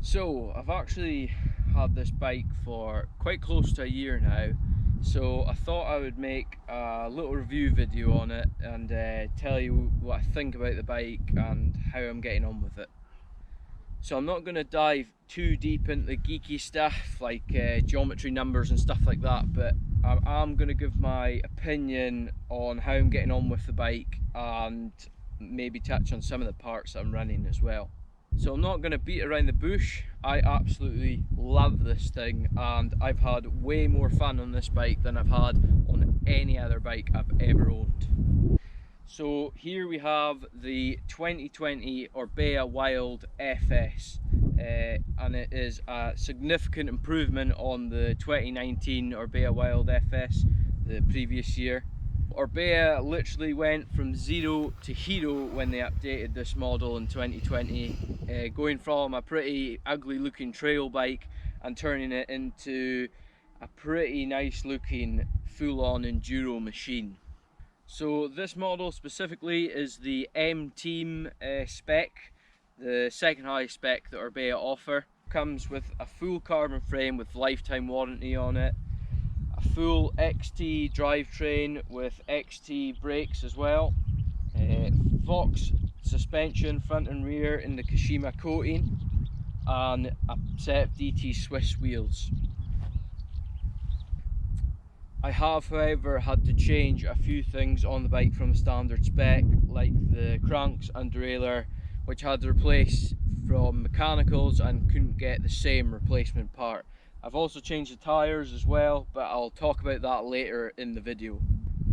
So I've actually had this bike for quite close to a year now, so I thought I would make a little review video on it and tell you what I think about the bike and how I'm getting on with it. So I'm not going to dive too deep into the geeky stuff like geometry numbers and stuff like that, but I'm going to give my opinion on how I'm getting on with the bike and maybe touch on some of the parts that I'm running as well. So I'm not going to beat around the bush. I absolutely love this thing and I've had way more fun on this bike than I've had on any other bike I've ever owned. So here we have the 2020 Orbea Wild FS and it is a significant improvement on the 2019 Orbea Wild FS the previous year. Orbea literally went from zero to hero when they updated this model in 2020, going from a pretty ugly looking trail bike and turning it into a pretty nice looking full-on enduro machine. So this model specifically is the M-Team spec, the second highest spec that Orbea offer. Comes with a full carbon frame with lifetime warranty on it, a full XT drivetrain with XT brakes as well, Fox suspension front and rear in the Kashima coating, and a set of DT Swiss wheels. I have however had to change a few things on the bike from the standard spec, like the cranks and derailleur, which I had to replace from mechanicals and couldn't get the same replacement part. I've also changed the tyres as well, but I'll talk about that later in the video.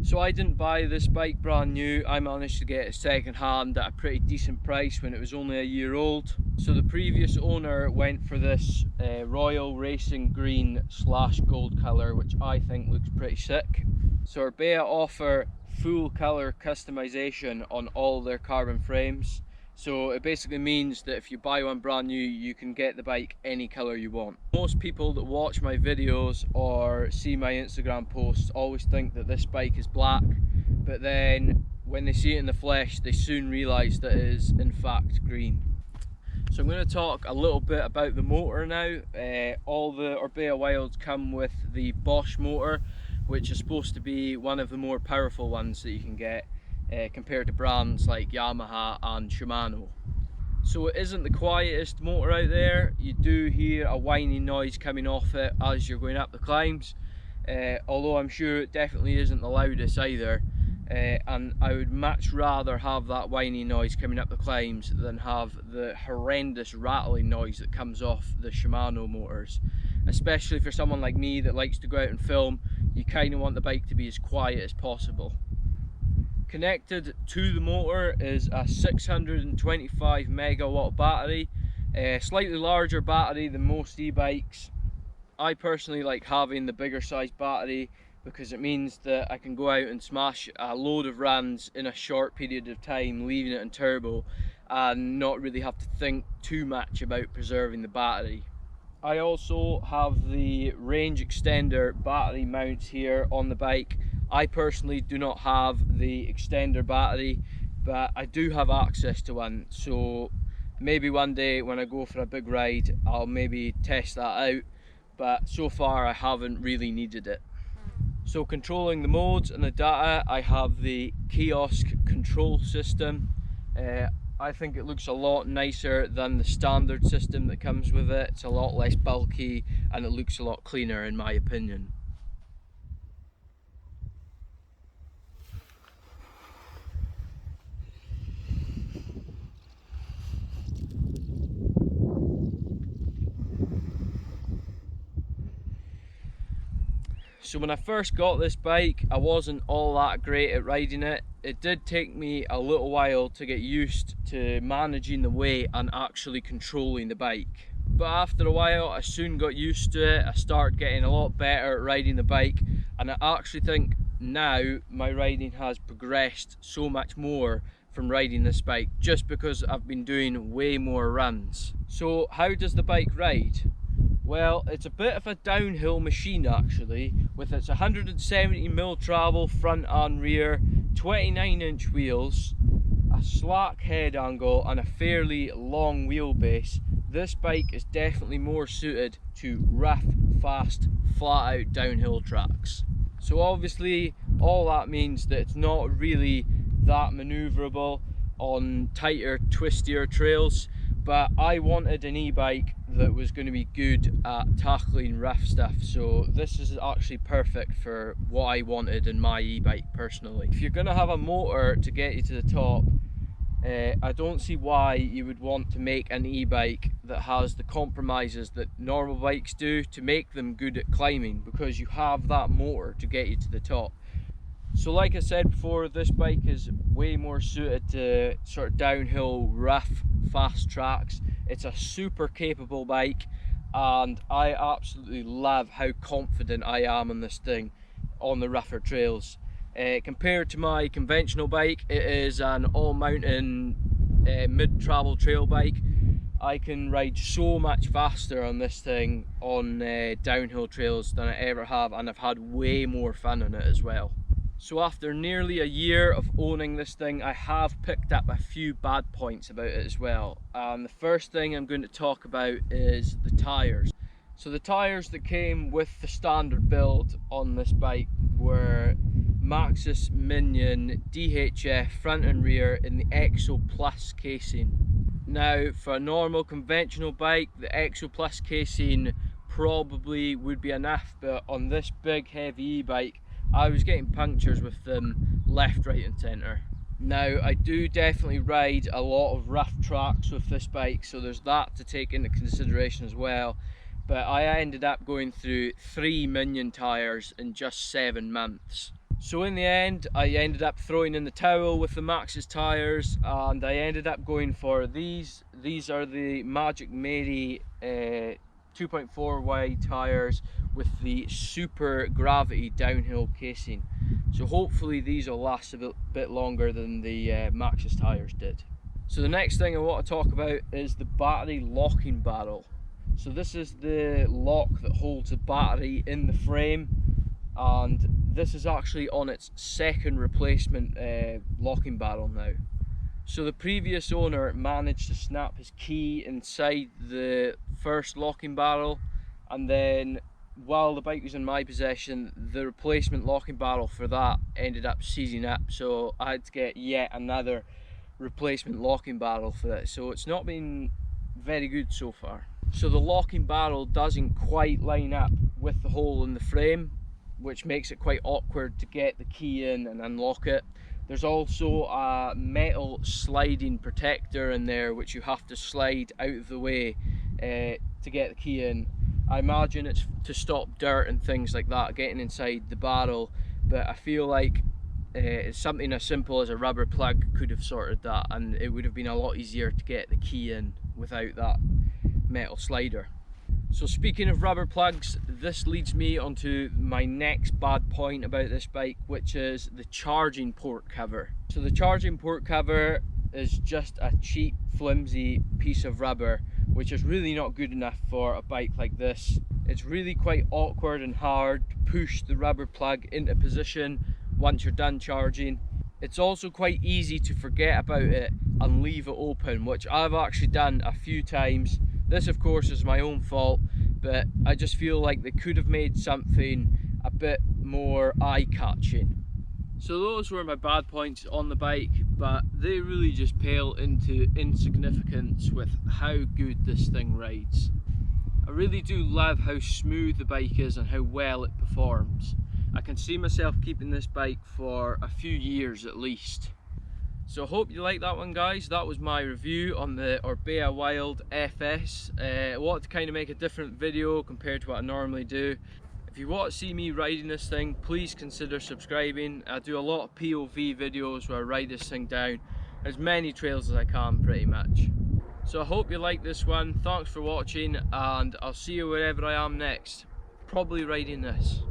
So I didn't buy this bike brand new, I managed to get it second hand at a pretty decent price when it was only a year old. So the previous owner went for this royal racing green / gold colour, which I think looks pretty sick. So Orbea offer full colour customization on all their carbon frames. So it basically means that if you buy one brand new, you can get the bike any colour you want. Most people that watch my videos or see my Instagram posts always think that this bike is black, but then when they see it in the flesh, they soon realise that it is in fact green. So I'm going to talk a little bit about the motor now. All the Orbea Wilds come with the Bosch motor, which is supposed to be one of the more powerful ones that you can get. Compared to brands like Yamaha and Shimano. So it isn't the quietest motor out there. You do hear a whining noise coming off it as you're going up the climbs, although I'm sure it definitely isn't the loudest either, and I would much rather have that whining noise coming up the climbs than have the horrendous rattling noise that comes off the Shimano motors. Especially for someone like me that likes to go out and film, you kind of want the bike to be as quiet as possible. Connected to the motor is a 625 megawatt battery, a slightly larger battery than most e-bikes. I personally like having the bigger size battery because it means that I can go out and smash a load of runs in a short period of time, leaving it in turbo and not really have to think too much about preserving the battery. I also have the range extender battery mounts here on the bike. I personally do not have the extender battery, but I do have access to one, so maybe one day when I go for a big ride I'll maybe test that out, but so far I haven't really needed it. So controlling the modes and the data, I have the kiosk control system. I think it looks a lot nicer than the standard system that comes with it. It's a lot less bulky and it looks a lot cleaner in my opinion. So when I first got this bike, I wasn't all that great at riding it. It did take me a little while to get used to managing the weight and actually controlling the bike. But after a while, I soon got used to it. I started getting a lot better at riding the bike, and I actually think now my riding has progressed so much more from riding this bike just because I've been doing way more runs. So how does the bike ride? Well, it's a bit of a downhill machine actually, with its 170mm travel front and rear, 29-inch wheels, a slack head angle and a fairly long wheelbase, this bike is definitely more suited to rough, fast, flat out downhill tracks. So obviously all that means that it's not really that manoeuvrable on tighter, twistier trails, but I wanted an e-bike that was going to be good at tackling rough stuff, so this is actually perfect for what I wanted in my e-bike personally. If you're going to have a motor to get you to the top, I don't see why you would want to make an e-bike that has the compromises that normal bikes do to make them good at climbing, because you have that motor to get you to the top. So like I said before, this bike is way more suited to sort of downhill, rough, fast tracks. It's a super capable bike, and I absolutely love how confident I am on this thing on the rougher trails. Compared to my conventional bike, it is an all-mountain mid-travel trail bike. I can ride so much faster on this thing on downhill trails than I ever have, and I've had way more fun on it as well. So after nearly a year of owning this thing, I have picked up a few bad points about it as well. The first thing I'm going to talk about is the tyres. So the tyres that came with the standard build on this bike were Maxxis Minion DHF front and rear in the Exo Plus casing. Now for a normal conventional bike, the Exo Plus casing probably would be enough, but on this big heavy e-bike I was getting punctures with them left, right and centre. Now I do definitely ride a lot of rough tracks with this bike, so there's that to take into consideration as well, but I ended up going through 3 Minion tyres in just 7 months. So in the end I ended up throwing in the towel with the Maxxis tyres, and I ended up going for these. These are the Magic Mary 2.4 wide tyres with the super gravity downhill casing. So hopefully these will last a bit longer than the Maxxis tyres did. So the next thing I want to talk about is the battery locking barrel. So this is the lock that holds the battery in the frame, and this is actually on its second replacement locking barrel now. So the previous owner managed to snap his key inside the first locking barrel, and then while the bike was in my possession, the replacement locking barrel for that ended up seizing up, so I had to get yet another replacement locking barrel for it. So it's not been very good so far. So the locking barrel doesn't quite line up with the hole in the frame, which makes it quite awkward to get the key in and unlock it. There's also a metal sliding protector in there which you have to slide out of the way to get the key in. I imagine it's to stop dirt and things like that getting inside the barrel, but I feel like something as simple as a rubber plug could have sorted that, and it would have been a lot easier to get the key in without that metal slider. So speaking of rubber plugs, this leads me onto my next bad point about this bike, which is the charging port cover. So the charging port cover is just a cheap, flimsy piece of rubber, which is really not good enough for a bike like this. It's really quite awkward and hard to push the rubber plug into position once you're done charging. It's also quite easy to forget about it and leave it open, which I've actually done a few times. This of course is my own fault, but I just feel like they could have made something a bit more eye-catching. So those were my bad points on the bike, but they really just pale into insignificance with how good this thing rides. I really do love how smooth the bike is and how well it performs. I can see myself keeping this bike for a few years at least. So I hope you like that one, guys. That was my review on the Orbea Wild FS. I wanted to kind of make a different video compared to what I normally do. If you want to see me riding this thing, please consider subscribing. I do a lot of POV videos where I ride this thing down as many trails as I can pretty much. So I hope you like this one. Thanks for watching, and I'll see you wherever I am next. Probably riding this.